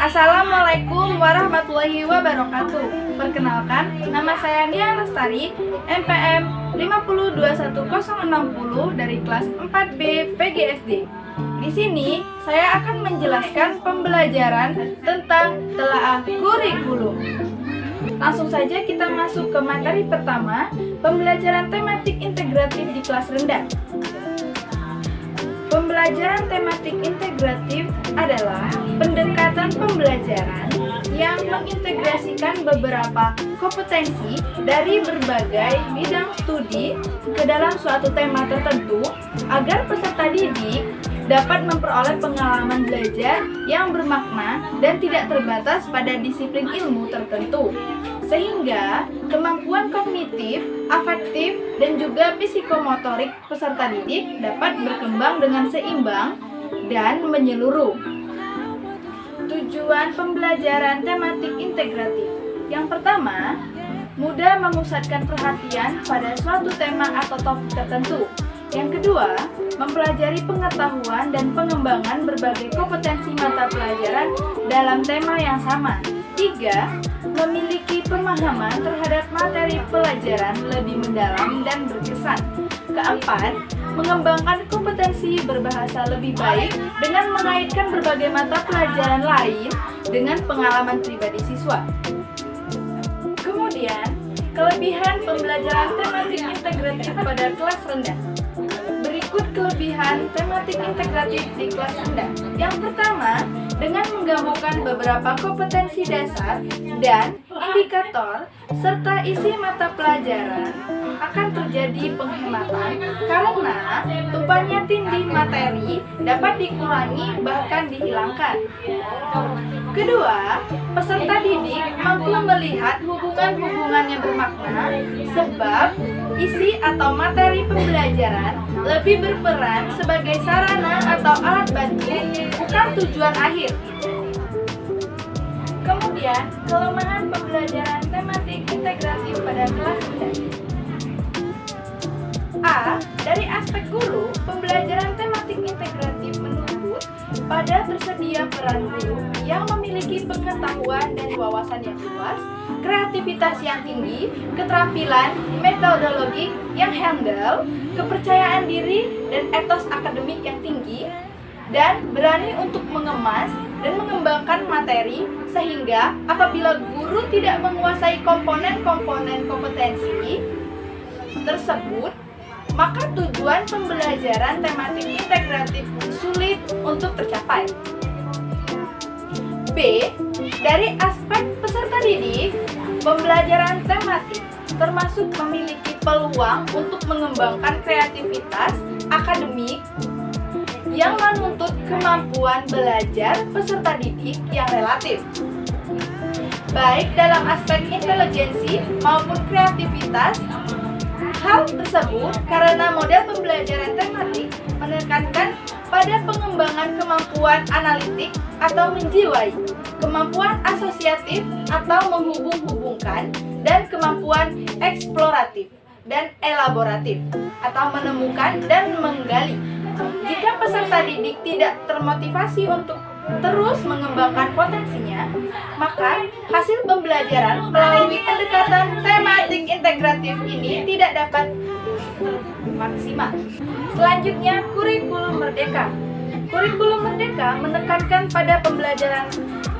Assalamualaikum warahmatullahi wabarakatuh. Perkenalkan, nama saya Nia Lestari, NPM 5021060 dari kelas 4B PGSD. Di sini saya akan menjelaskan pembelajaran tentang telaah kurikulum. Langsung saja kita masuk ke materi pertama, pembelajaran tematik integratif di kelas rendah. Pembelajaran tematik integratif adalah pendekatan pembelajaran yang mengintegrasikan beberapa kompetensi dari berbagai bidang studi ke dalam suatu tema tertentu agar peserta didik dapat memperoleh pengalaman belajar yang bermakna dan tidak terbatas pada disiplin ilmu tertentu, sehingga kemampuan kognitif, afektif, dan juga psikomotorik peserta didik dapat berkembang dengan seimbang dan menyeluruh. Tujuan pembelajaran tematik integratif. Yang pertama, mudah memusatkan perhatian pada suatu tema atau topik tertentu. Yang kedua, mempelajari pengetahuan dan pengembangan berbagai kompetensi mata pelajaran dalam tema yang sama. 3. Memiliki pemahaman terhadap materi pelajaran lebih mendalam dan berkesan. Keempat, mengembangkan kompetensi berbahasa lebih baik dengan mengaitkan berbagai mata pelajaran lain dengan pengalaman pribadi siswa. Kemudian, kelebihan pembelajaran tematik integratif pada kelas rendah. Berikut kelebihan tematik integratif di kelas rendah. Yang pertama, dengan menggabungkan beberapa kompetensi dasar dan indikator serta isi mata pelajaran akan terjadi penghematan karena tumpahnya tindih materi dapat dikurangi bahkan dihilangkan. Kedua, peserta didik mampu melihat hubungan-hubungan yang bermakna sebab isi atau materi pembelajaran lebih berperan sebagai sarana atau alat bantu, bukan tujuan akhir. Kemudian, kelemahan pembelajaran tematik integratif pada kelas rendah. A. Dari aspek guru, pembelajaran tematik integratif menuntut pada tersedia peran guru yang memiliki pengetahuan dan wawasan yang luas, kreativitas yang tinggi, keterampilan metodologik yang handal, kepercayaan diri dan etos akademik yang tinggi, dan berani untuk mengemas dan mengembangkan materi sehingga apabila guru tidak menguasai komponen-komponen kompetensi tersebut, maka tujuan pembelajaran tematik integratif sulit untuk tercapai. B. Dari aspek peserta didik, pembelajaran tematik termasuk memiliki peluang untuk mengembangkan kreativitas akademik yang menuntut kemampuan belajar peserta didik yang relatif, baik dalam aspek intelijensi maupun kreativitas. Hal tersebut karena model pembelajaran tematik menekankan pada pengembangan kemampuan analitik atau menjiwai, kemampuan asosiatif atau menghubung-hubungkan, dan kemampuan eksploratif dan elaboratif atau menemukan dan menggali. Jika peserta didik tidak termotivasi untuk terus mengembangkan potensinya, maka hasil pembelajaran melalui pendekatan tematik integratif ini tidak dapat maksimal. Selanjutnya, kurikulum merdeka. Kurikulum merdeka menekankan pada pembelajaran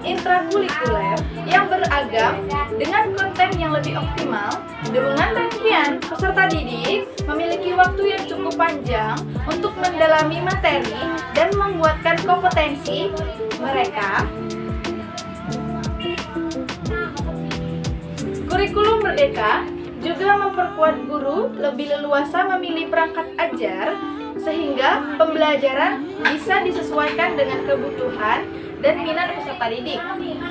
intrakurikuler yang beragam dengan konten yang lebih optimal. Dengan demikian, peserta didik memiliki waktu yang cukup panjang untuk mendalami materi dan menguatkan kompetensi mereka. Kurikulum merdeka juga memperkuat guru lebih leluasa memilih perangkat ajar sehingga pembelajaran bisa disesuaikan dengan kebutuhan dan minat peserta didik.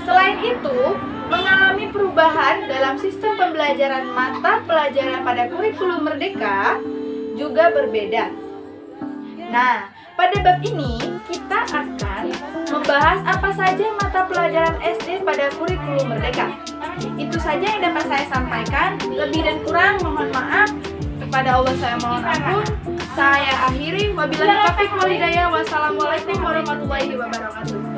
Selain itu, mengalami perubahan dalam sistem pembelajaran mata pelajaran pada kurikulum merdeka juga berbeda. Nah, pada bab ini kita akan membahas apa saja mata pelajaran SD pada kurikulum merdeka. Itu saja yang dapat saya sampaikan. Lebih dan kurang mohon maaf. Kepada Allah saya mohon ampun. Saya akhiri. Wabillahi taufiq wal hidayah. Wassalamualaikum warahmatullahi wabarakatuh.